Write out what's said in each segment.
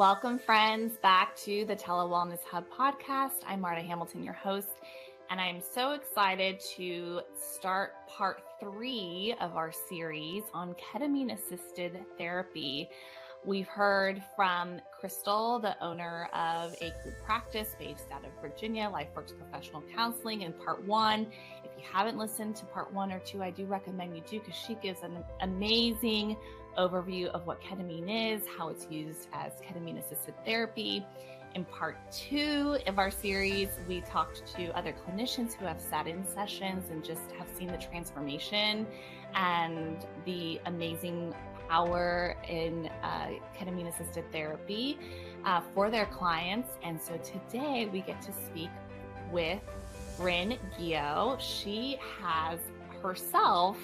Welcome, friends, back to the TeleWellness Hub podcast. I'm Marta Hamilton, your host, and I'm so excited to start part 3 of our series on ketamine-assisted therapy. We've heard from Crystal, the owner of a group practice based out of Virginia, LifeWorks Professional Counseling, in part 1. If you haven't listened to part 1 or 2, I do recommend you do, because she gives an amazing overview of what ketamine is, how it's used as ketamine-assisted therapy. In part 2 of our series, we talked to other clinicians who have sat in sessions and just have seen the transformation and the amazing power in ketamine-assisted therapy for their clients. And so today we get to speak with Bryn Ghio. She has herself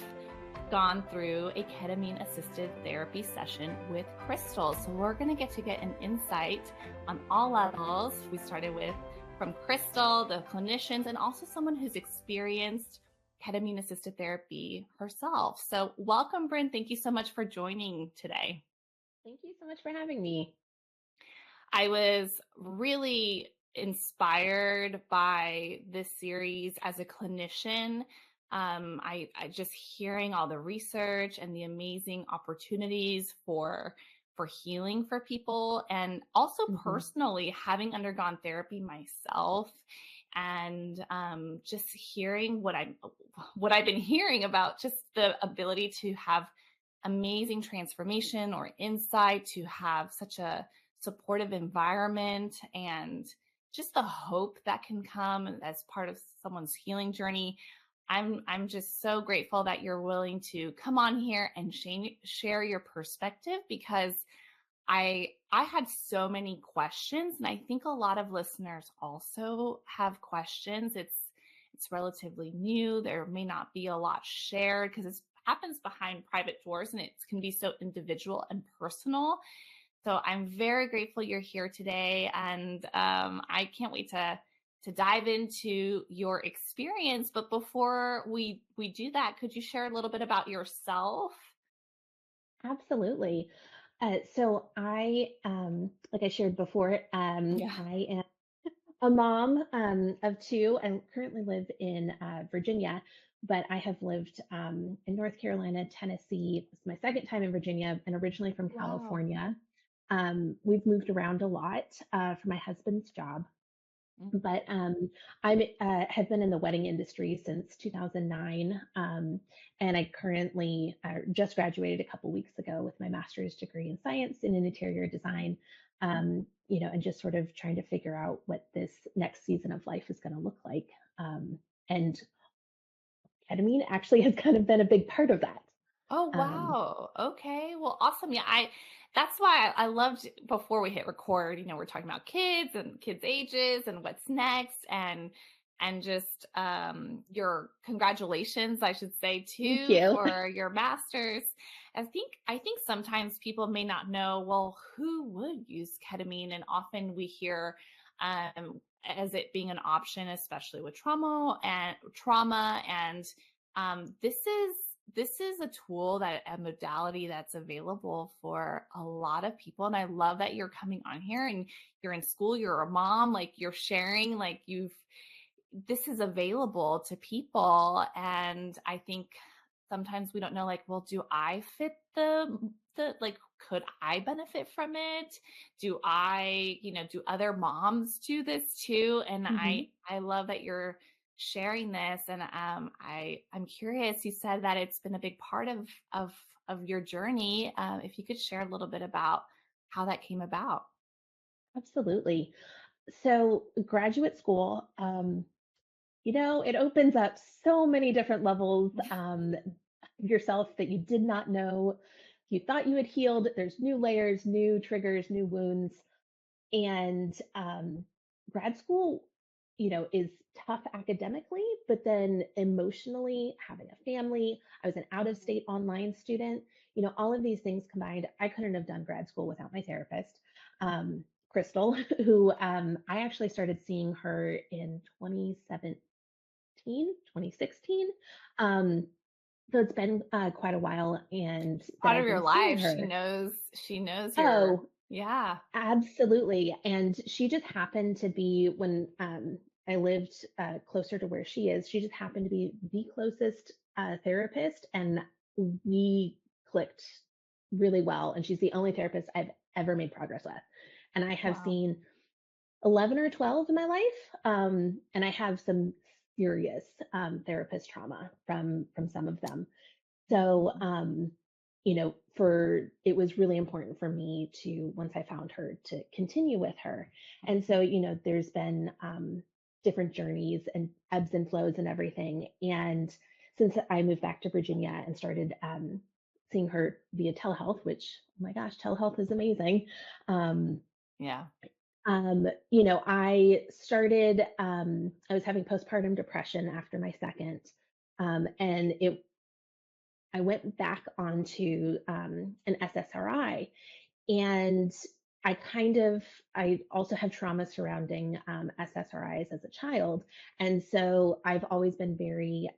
gone through a ketamine-assisted therapy session with Crystal. So we're going to get an insight on all levels. We started from Crystal, the clinicians, and also someone who's experienced ketamine-assisted therapy herself. So welcome, Bryn. Thank you so much for joining today. Thank you so much for having me. I was really inspired by this series as a clinician. I just hearing all the research and the amazing opportunities for healing for people, and also personally having undergone therapy myself, and just hearing what I've been hearing about just the ability to have amazing transformation or insight, to have such a supportive environment, and just the hope that can come as part of someone's healing journey. I'm just so grateful that you're willing to come on here and share your perspective, because I had so many questions, and I think a lot of listeners also have questions. It's relatively new. There may not be a lot shared because it happens behind private doors, and it can be so individual and personal. So I'm very grateful you're here today, and I can't wait to dive into your experience. But before we do that, could you share a little bit about yourself? Absolutely. So I, like I shared before, I am a mom of 2 and currently live in Virginia, but I have lived in North Carolina, Tennessee. It's my second time in Virginia, and originally from California. We've moved around a lot for my husband's job. But I have been in the wedding industry since 2009, and I currently just graduated a couple weeks ago with my master's degree in science and in interior design. And just sort of trying to figure out what this next season of life is going to look like. And ketamine actually has kind of been a big part of that. Oh, wow. Okay. Well, awesome. Yeah, that's why I loved, before we hit record, we're talking about kids and kids' ages and what's next, and just your congratulations, I should say, too, Thank you. for your master's. I think sometimes people may not know, well, who would use ketamine? And often we hear as it being an option, especially with trauma, and this is a tool, a modality that's available for a lot of people. And I love that you're coming on here, and you're in school, you're a mom, like you're sharing, like this is available to people. And I think sometimes we don't know, like, well, do I fit could I benefit from it? Do other moms do this too? And I love that you're sharing this. And I'm curious, you said that it's been a big part of your journey. If you could share a little bit about how that came about. Absolutely. So graduate school, it opens up so many different levels yourself that you did not know. You thought you had healed. There's new layers, new triggers, new wounds. And grad school, is tough academically, but then emotionally, having a family, I was an out-of-state online student, all of these things combined, I couldn't have done grad school without my therapist, Crystal, who I actually started seeing her in 2016. So it's been quite a while, and Part of I've your been seeing life, her. she knows your Oh, Yeah. Absolutely. And she just happened to be, when I lived closer to where she is, she just happened to be the closest therapist, and we clicked really well. And she's the only therapist I've ever made progress with. And I have Wow. seen 11 or 12 in my life. And I have some serious therapist trauma from some of them. So, Mhm. for it was really important for me to, once I found her, to continue with her. And so, there's been different journeys and ebbs and flows and everything. And since I moved back to Virginia and started seeing her via telehealth, which, oh my gosh, telehealth is amazing. Um, Yeah. I was having postpartum depression after my second. And I went back onto an SSRI, and I also had trauma surrounding SSRIs as a child. And so I've always been very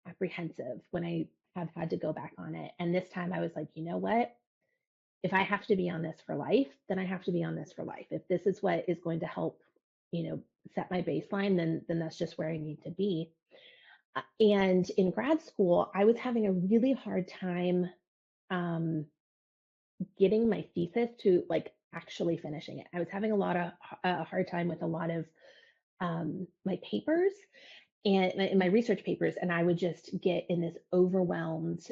apprehensive when I have had to go back on it. And this time I was like, you know what? If I have to be on this for life, then I have to be on this for life. If this is what is going to help, set my baseline, then that's just where I need to be. And in grad school, I was having a really hard time um, getting my thesis to like actually finishing it. I was having a hard time with a lot of my papers and in my research papers, and I would just get in this overwhelmed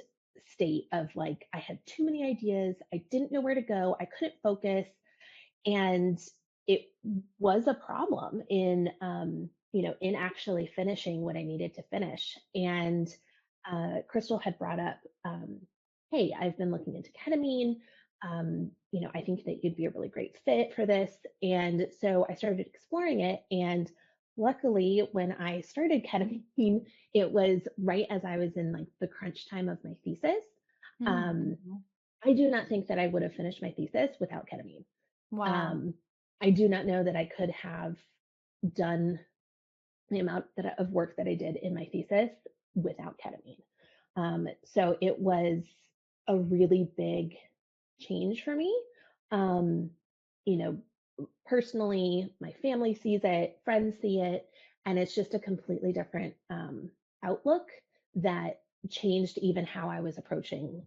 state of like I had too many ideas, I didn't know where to go, I couldn't focus, and it was a problem in actually finishing what I needed to finish. And Crystal had brought up, hey, I've been looking into ketamine. I think that you'd be a really great fit for this. And so I started exploring it. And luckily, when I started ketamine, it was right as I was in like the crunch time of my thesis. Um, Mhm. I do not think that I would have finished my thesis without ketamine. Wow. um, I do not know that I could have done the amount of work that I did in my thesis without ketamine. So it was a really big change for me. Um, you know, Personally, my family sees it, friends see it, and it's just a completely different outlook that changed even how I was approaching,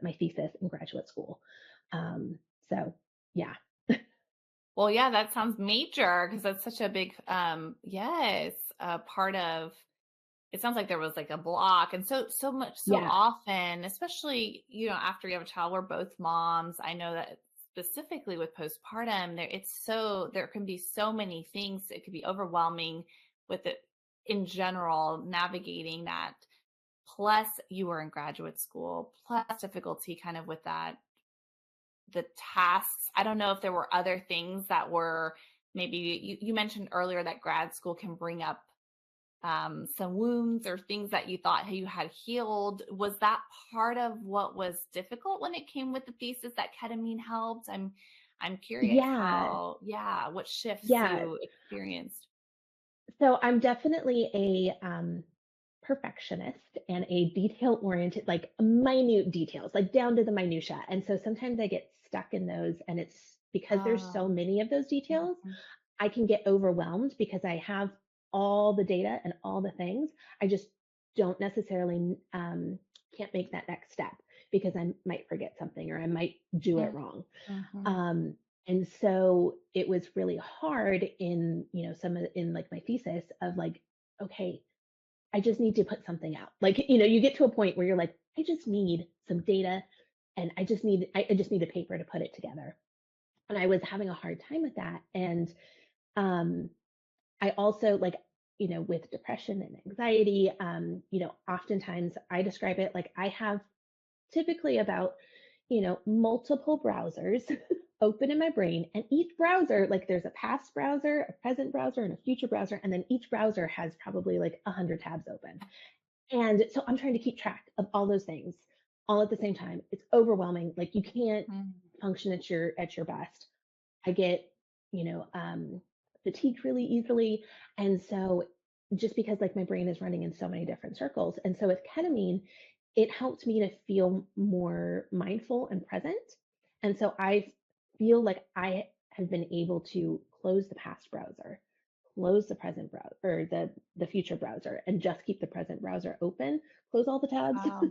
my thesis in graduate school. Um, so, yeah. Well, yeah, that sounds major because that's such a big, yes, part of it. Sounds like there was like a block. And so Yeah. often, especially, after you have a child, we're both moms. I know that specifically with postpartum, there can be so many things. It could be overwhelming with it in general, navigating that. Plus, you were in graduate school, plus difficulty kind of with that the tasks. I don't know if there were other things that were maybe you mentioned earlier that grad school can bring up some wounds or things that you thought you had healed. Was that part of what was difficult when it came with the thesis that ketamine helped? I'm curious Yeah. what shifts Yeah. you experienced. So I'm definitely a perfectionist and a detail oriented, like minute details, like down to the minutia. And so sometimes I get stuck in those, and it's because there's so Oh, many of those details, mhm. I can get overwhelmed because I have all the data and all the things. I just don't necessarily can't make that next step because I might forget something or I might do it wrong. Mhm. Um, and so it was really hard in, in like my thesis of like, okay, I just need to put something out. Like, you get to a point where you're like, I just need some data, and I just need a paper to put it together. And I was having a hard time with that. And um, I also like, with depression and anxiety, oftentimes I describe it like I have typically about, multiple browsers open in my brain. And each browser, like there's a past browser, a present browser, and a future browser. And then each browser has probably like 100 tabs open. And so I'm trying to keep track of all those things all at the same time. It's overwhelming. Like you can't Mhm. function at your best. I get, you know, fatigued really easily. And so just because like my brain is running in so many different circles. And so with ketamine, it helped me to feel more mindful and present. And so I feel like I have been able to close the past browser, close the present browser, or the future browser, and just keep the present browser open, close all the tabs, Wow.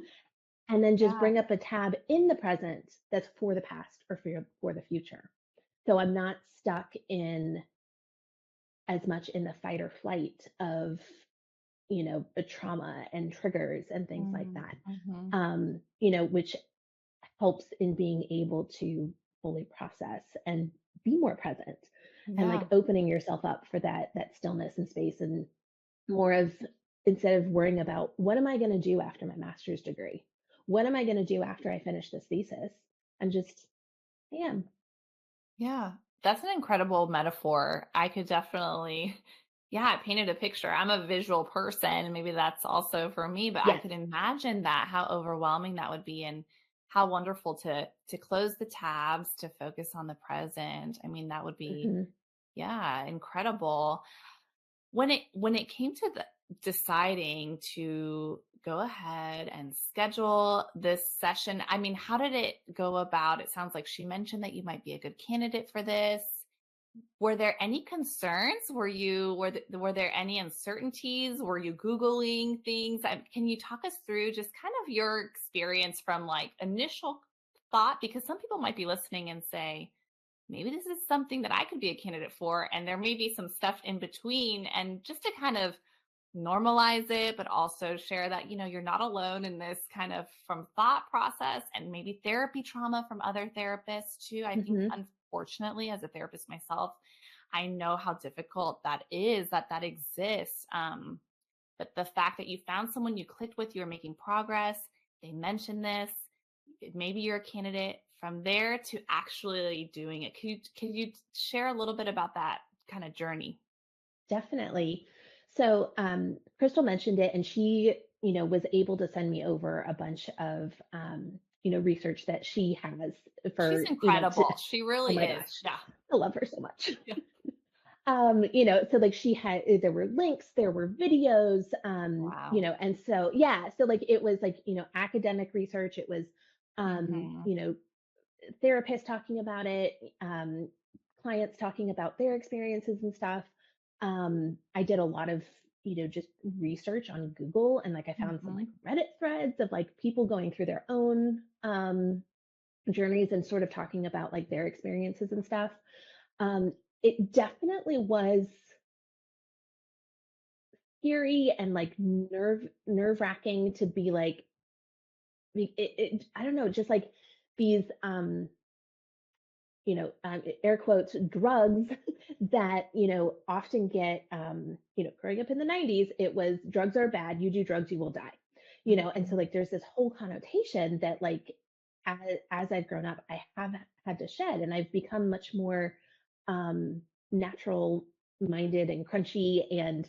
and then just Yeah. bring up a tab in the present that's for the past or for the future. So I'm not stuck in as much in the fight or flight of, the trauma and triggers and things like that. Mm-hmm. Which helps in being able to fully process and be more present, and like Yeah. opening yourself up for that stillness and space, and more of, instead of worrying about what am I going to do after my master's degree, what am I going to do after I finish this thesis, and just I am. Yeah, that's an incredible metaphor. I could definitely, yeah, it painted a picture. I'm a visual person. Maybe that's also for me, but I Yes. could imagine that how overwhelming that would be and how wonderful to close the tabs, to focus on the present. I mean, that would be, Hmm. yeah, incredible. When it came to the deciding to go ahead and schedule this session, I mean, how did it go about? It sounds like she mentioned that you might be a good candidate for this. Were there any concerns? Were there any uncertainties? Were you Googling things? Can you talk us through just kind of your experience from like initial thought? Because some people might be listening and say, maybe this is something that I could be a candidate for. And there may be some stuff in between. And just to kind of normalize it, but also share that, you're not alone in this kind of from thought process and maybe therapy trauma from other therapists too. I think, Hmm. unfortunately, as a therapist myself, I know how difficult that is, that exists. But the fact that you found someone you clicked with, you're making progress, they mentioned this, maybe you're a candidate from there to actually doing it. Could you share a little bit about that kind of journey? Definitely. So Crystal mentioned it, and she, was able to send me over a bunch of, research that she has She's for, incredible. She oh really my is. gosh, Yeah. I love her so much. Yeah. So like she had, there were links, there were videos, Wow. and so, yeah, so like it was like, academic research, it was, Hmm. therapists talking about it, clients talking about their experiences and stuff. I did a lot of, just research on Google, and like I found some like Hmm. Reddit threads of like people going through their own journeys and sort of talking about like their experiences and stuff. It definitely was scary and like nerve wracking to be like, I don't know, just like these air quotes, drugs that, often get, growing up in the 90s, it was drugs are bad, you do drugs, you will die, and so Hmm. like there's this whole connotation that like, as, I've grown up, I have had to shed, and I've become much more natural minded and crunchy, and,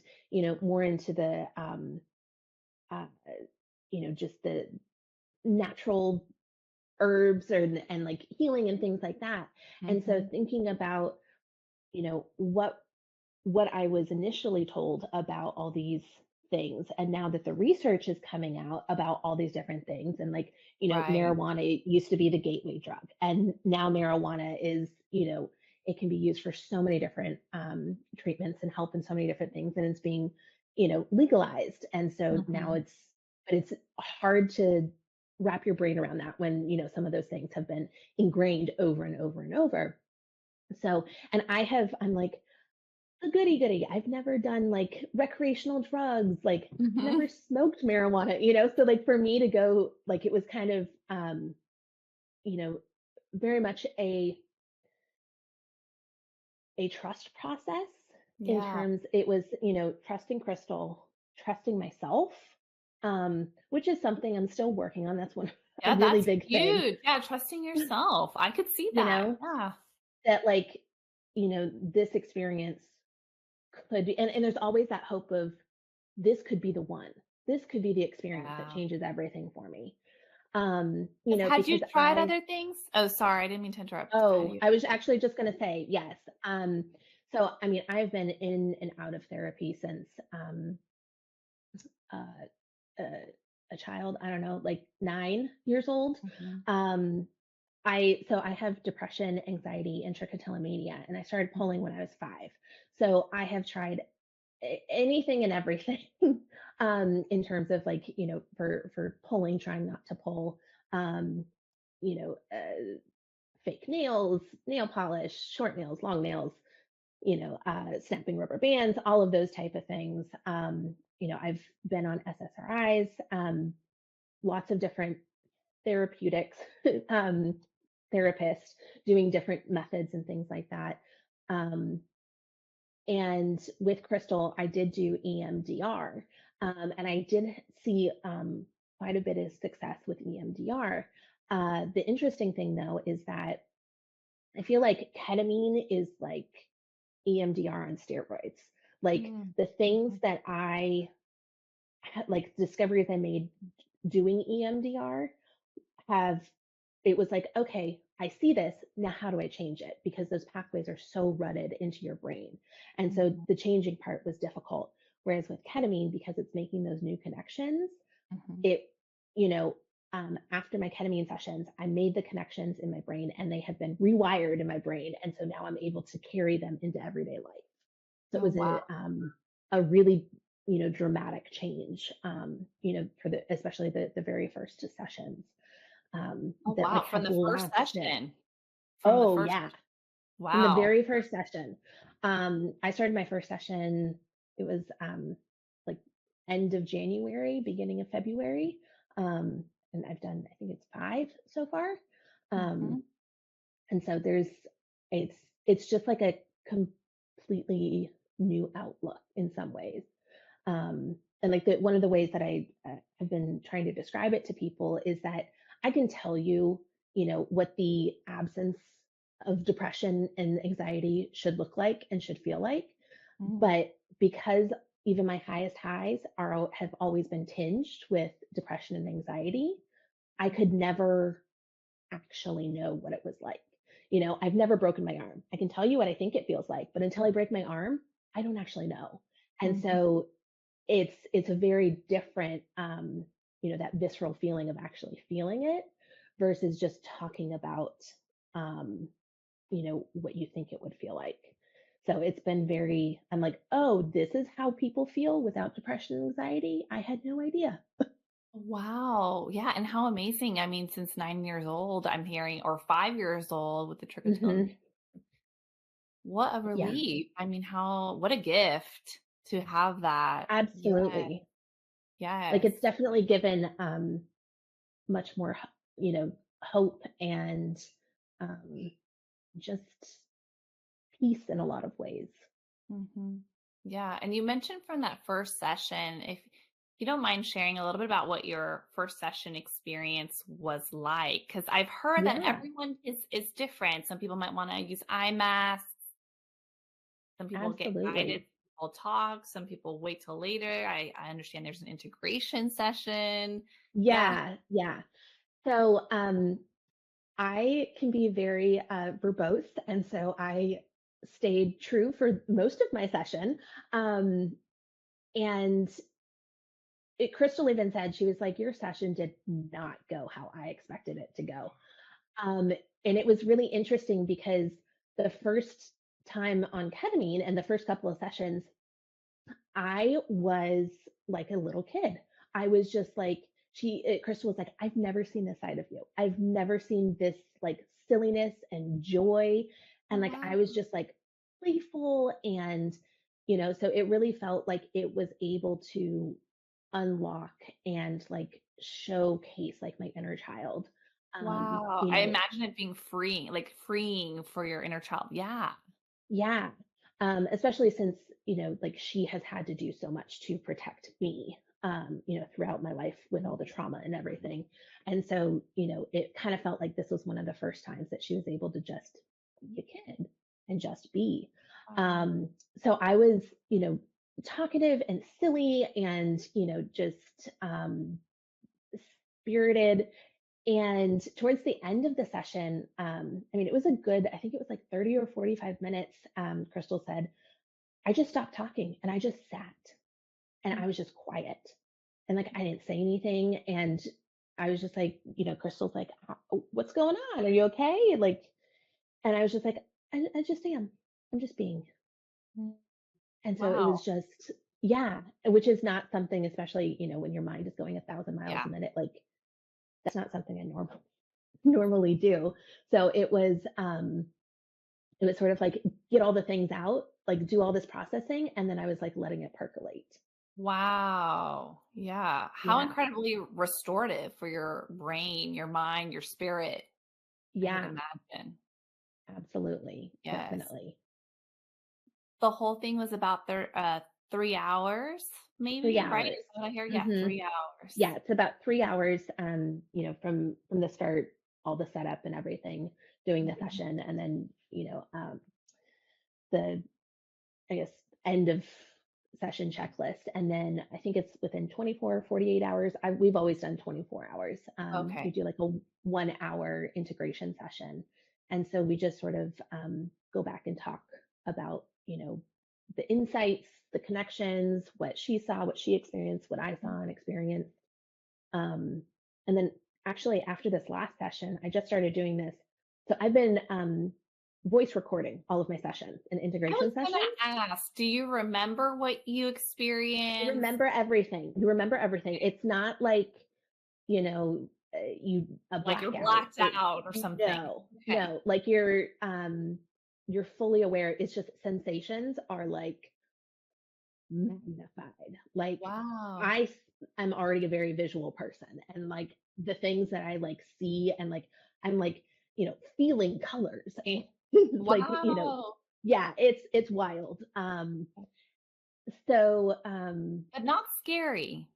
more into the, uh, just the natural herbs, and like healing and things like that. And so Hmm. thinking about, what I was initially told about all these things, and now that the research is coming out about all these different things, and like, Right. marijuana used to be the gateway drug, and now marijuana is, it can be used for so many different treatments and help in so many different things, and it's being, legalized. And so now Hmm. but it's hard to wrap your brain around that when, some of those things have been ingrained over and over and over. So, and I'm like a goody goody. I've never done like recreational drugs, like I've Hmm. never smoked marijuana, so like for me to go, like it was kind of, you know, very much a trust process, in Yeah. terms, it was, trusting Crystal, trusting myself, which is something I'm still working on. That's one a Yeah, really that's big thing, huge. Yeah, trusting yourself. I could see you that. know, Yeah. that like, this experience could be, and there's always that hope of, this could be the one. This could be the experience that Yeah. changes everything for me. Had you Because tried other things? Oh, sorry, I didn't mean to interrupt. Go ahead. I was actually just going to say yes. So, I mean, I've been in and out of therapy since, uh, a, a child, I don't know, like 9 years old. Mhm. Um, So I have depression, anxiety, and trichotillomania, and I started pulling when I was 5. So I have tried anything and everything in terms of like, for pulling, trying not to pull, um, fake nails, nail polish, short nails, long nails, snapping rubber bands, all of those type of things. I've been on SSRIs, lots of different therapeutics, um, therapists doing different methods and things like that. Um, and with Crystal, I did do EMDR, and I did see quite a bit of success with EMDR. The interesting thing, though, is that I feel like ketamine is like EMDR on steroids. Like Mm. the things Mhm. that I had, like discoveries I made doing EMDR have, it was like, okay, I see this. Now, how do I change it? Because those pathways are so rutted into your brain. And so Mhm. the changing part was difficult. Whereas with ketamine, because it's making those new connections, Mhm. it, you know, after my ketamine sessions, I made the connections in my brain and they have been rewired in my brain. And so now I'm able to carry them into everyday life. So it Oh, was wow. a really, dramatic change, for especially the very first sessions, Oh, that like wow. From have the first lasted. session. From the Oh first, yeah, from the wow. very first session. I started my first session. It was like end of January, beginning of February, and I've done, I think it's 5 so far. Um, Mhm. and so it's it's just like a completely new outlook in some ways. And like one of the ways that I have been trying to describe it to people is that I can tell you, what the absence of depression and anxiety should look like and should feel like. Mm. But because even my highest highs have always been tinged with depression and anxiety, I could never actually know what it was like. I've never broken my arm. I can tell you what I think it feels like, but until I break my arm, I don't actually know. And Mhm. so it's a very different, that visceral feeling of actually feeling it versus just talking about, um, what you think it would feel like. So it's been very, I'm like, oh, this is how people feel without depression and anxiety. I had no idea. Wow. Yeah. And how amazing. I mean, since 9 years old, I'm hearing, or 5 years old with the trichotillomania. Hmm. What a Yeah, relief. I mean, what a gift to have that. Yeah. absolutely. Like Yes. it's definitely given much more, hope and um, just peace in a lot of ways. Hmm. Yeah. And you mentioned from that first session, if you don't mind sharing a little bit about what your first session experience was like, because I've heard that Yeah, everyone is different. Some people might want to use eye masks. Some people get guided. absolutely. People talk. Some people wait till later. I understand there's an integration session. Yeah. Yeah, yeah. So I can be very verbose, and so I stayed true for most of my session. Um, and Crystal even said, she was like, "Your session did not go how I expected it to go." Um, and it was really interesting because the first time on ketamine and the first couple of sessions, I was like a little kid. I was just like, Crystal was like, I've never seen this side of you. I've never seen this like silliness and joy. Oh, And like, wow. I was just like playful. And, so it really felt like it was able to unlock and like showcase like my inner child. Um, Wow. you I know, imagine it being freeing, like freeing for your inner child. Yeah. Yeah. Especially since, like she has had to do so much to protect me, throughout my life with all the trauma and everything. And so, it kind of felt like this was one of the first times that she was able to just be a kid and just be. Wow. Um, so I was, talkative and silly and, just spirited. And towards the end of the session, I mean, it was a good, I think it was like 30 or 45 minutes. Crystal said, I just stopped talking and I just sat and I was just quiet. And like, I didn't say anything. And I was just like, Crystal's like, what's going on? Are you okay? Like, and I was just like, I just am. I'm just being. Mm. And so it was Wow. just, yeah, which is not something, especially, when your mind is going 1,000 miles Yeah. a minute, like that's not something I normally do. So it was sort of like get all the things out, like do all this processing, and then I was like letting it percolate. Wow. Yeah. How Yeah. incredibly restorative for your brain, your mind, your spirit. I could Yeah, imagine. absolutely. Yes. Definitely. The whole thing was about 3 hours, 3 maybe, right? hours. Is that what I hear? Yeah, Mhm. 3 hours. Yeah, it's about 3 hours, from the start, all the setup and everything, doing the Mhm. session, and then, the, I guess, end of session checklist. And then I think it's within 24, 48 hours. We've always done 24 hours. We Okay. do like a 1 hour integration session. And so we just sort of go back and talk about, the insights, the connections, what she saw, what she experienced, what I saw and experienced. Um, and then actually after this last session, I just started doing this. So I've been voice recording all of my sessions and I was integration gonna sessions. ask, do you remember what you You experienced? remember everything. You remember everything. It's not like, you know, you a Like you're blackout blacked or out or something? no, Okay. no, like you're fully aware. It's just sensations are like magnified. Like Wow. I am already a very visual person, and like the things that I like see, and like I'm like, feeling colors and like, Wow. yeah, it's wild. So But not scary.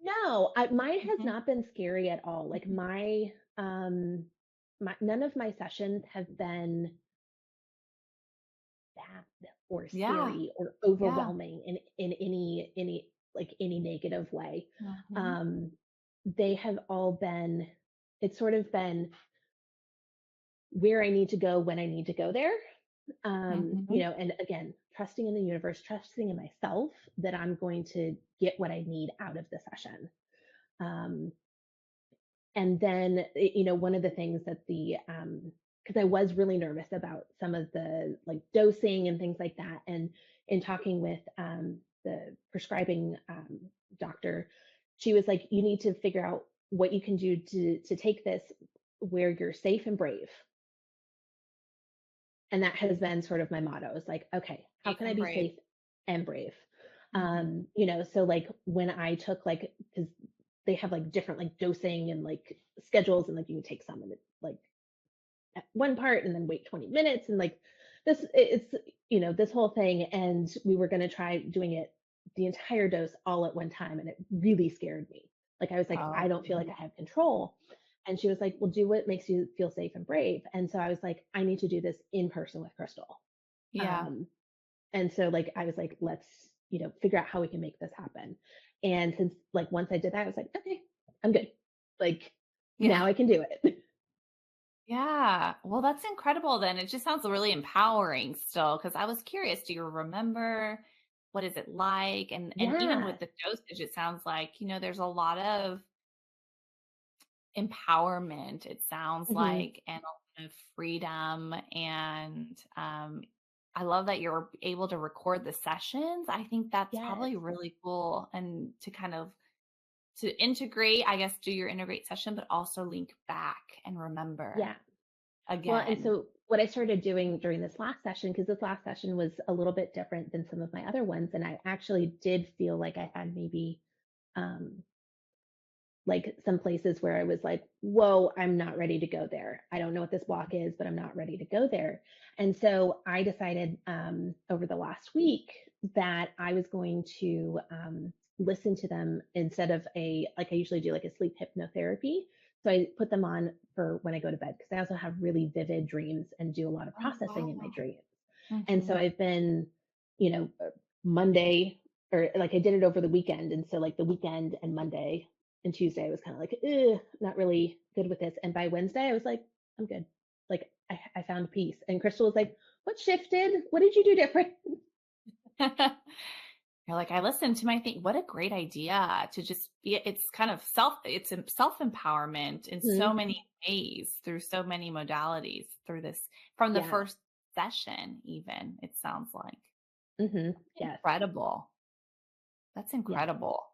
no, mine has Mhm. not been scary at all. Like Mhm. my none of my sessions have been bad or Yeah. scary or Yeah. overwhelming in any negative way. Mhm. Um, they have all been, it's sort of been where I need to go when I need to go there. Mhm. And again, trusting in the universe, trusting in myself that I'm going to get what I need out of the session. Um, And then, one of the things that because I was really nervous about some of the like dosing and things like that. And in talking with the prescribing doctor, she was like, you need to figure out what you can do to take this where you're safe and brave. And that has been sort of my motto is like, okay, how Safe can I and be brave. safe and brave? Mhm. So like when I took like, because they have like different like dosing and like schedules, and like you can take some and like at one part and then wait 20 minutes and like it's this whole thing. And we were going to try doing it the entire dose all at one time, and it really scared me. Like I was like, Oh. I don't feel like I have control. And she was like, well, do what makes you feel safe and brave. And so I was like, I need to do this in person with Crystal. Yeah. um and so like I was like, let's figure out how we can make this happen. And since like once I did that, I was like, okay, I'm good. Like Yeah. now I can do it. Yeah. Well, that's incredible then. It just sounds really empowering still, because I was curious, do you remember what is it like? And even Yeah. with the dosage, it sounds like, there's a lot of empowerment, it sounds Hmm. like, and a lot of freedom. And I love that you're able to record the sessions. I think that's Yes. probably really cool. And to kind of to integrate, I guess, do your integrate session, but also link back and remember Yeah. Well, and again. so what I started doing during this last session, because this last session was a little bit different than some of my other ones, and I actually did feel like I had maybe um, like some places where I was like, whoa, I'm not ready to go there. I don't know what this block is, but I'm not ready to go there. And so I decided over the last week that I was going to listen to them instead of like I usually do, like a sleep hypnotherapy. So I put them on for when I go to bed, because I also have really vivid dreams and do a lot of Oh, processing in my wow. dreams. And so Mhm. I've been, you know, Monday, or like I did it over the weekend. And so like the weekend and Monday and Tuesday, I was kind of like, not really good with this. And by Wednesday, I was like, I'm good. Like I found peace. And Crystal was like, what shifted? What did you do different? you're like, I listened to my thing. What a great idea to just be, it's kind of it's self-empowerment in so Mhm. many ways through so many modalities through this from the Yeah. first session, even it sounds like Yes. incredible. That's Yeah. incredible.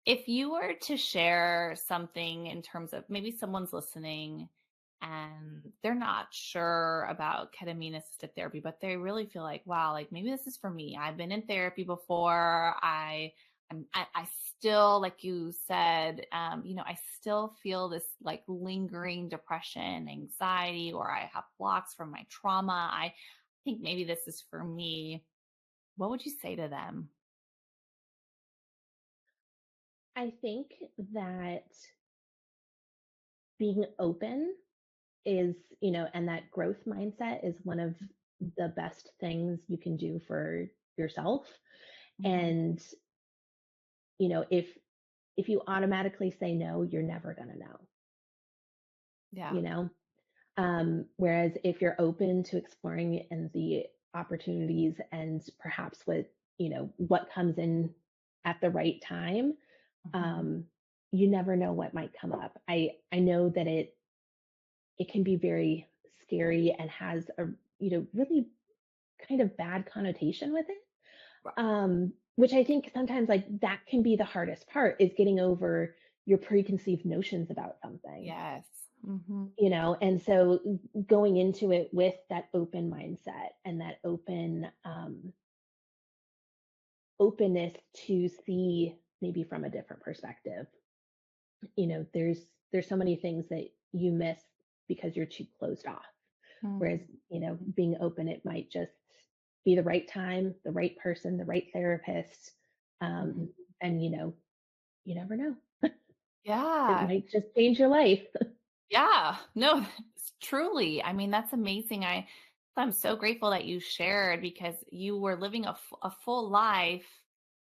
If you were to share something in terms of maybe someone's listening and they're not sure about ketamine assisted therapy, but they really feel like, wow, like maybe this is for me. I've been in therapy before. I still, like you said, I still feel this like lingering depression, anxiety, or I have blocks from my trauma. I think maybe this is for me. What would you say to them? I think that being open is, and that growth mindset is one of the best things you can do for yourself. Mhm. And, if you automatically say no, you're never going to know, Yeah. you know? Whereas if you're open to exploring and the opportunities and perhaps what comes in at the right time, Mhm. um, you never know what might come up. I know that it can be very scary and has a really kind of bad connotation with it. Which I think sometimes like that can be the hardest part is getting over your preconceived notions about something, Yes. Mhm. and so going into it with that open mindset and that openness to see maybe from a different perspective. There's so many things that you miss because you're too closed off. Whereas, Mhm. being open, it might just be the right time, the right person, the right therapist. Mhm. Um, and, you never know. It Yeah. might just change your life. Yeah. No, truly. I mean, that's amazing. I'm so grateful that you shared because you were living a full life.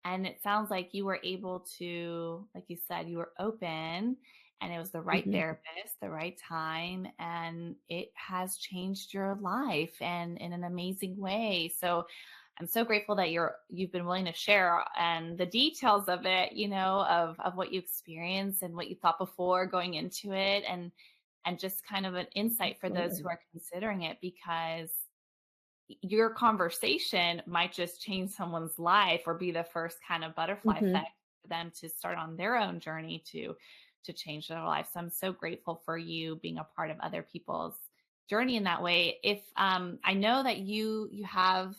And it sounds like you were able to, like you said, you were open and it was the right Mhm. therapist, the right time, and it has changed your life and in an amazing way. So I'm so grateful that you've been willing to share and the details of it, of what you experienced and what you thought before going into it and just kind of an insight for those who Absolutely. are considering it because your conversation might just change someone's life or be the first kind of butterfly Mhm. effect for them to start on their own journey to change their life. So I'm so grateful for you being a part of other people's journey in that way. If I know that you have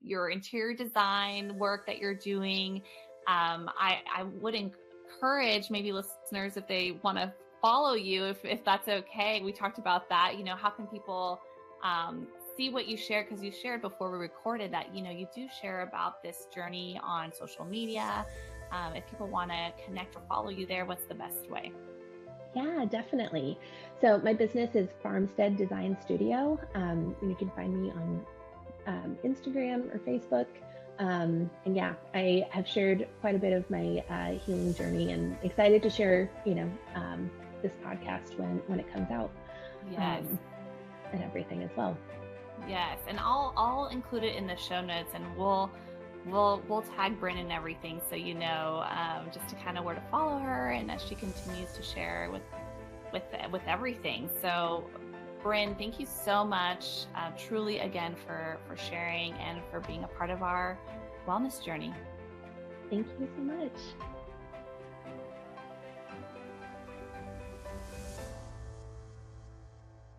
your interior design work that you're doing, I would encourage maybe listeners if they want to follow you, if that's okay. We talked about that. How can people um, see what you share because you shared before we recorded that you do share about this journey on social media. If people want to connect or follow you there, what's the best way? Yeah, definitely. So my business is Farmstead Design Studio. And you can find me on Instagram or Facebook. And yeah, I have shared quite a bit of my healing journey and excited to share, this podcast when it comes out, Yes. um, and everything as well. Yes, and I'll include it in the show notes, and we'll tag Bryn and everything, so just to kind of where to follow her, and as she continues to share with everything. So, Bryn, thank you so much, truly again for sharing and for being a part of our wellness journey. Thank you so much.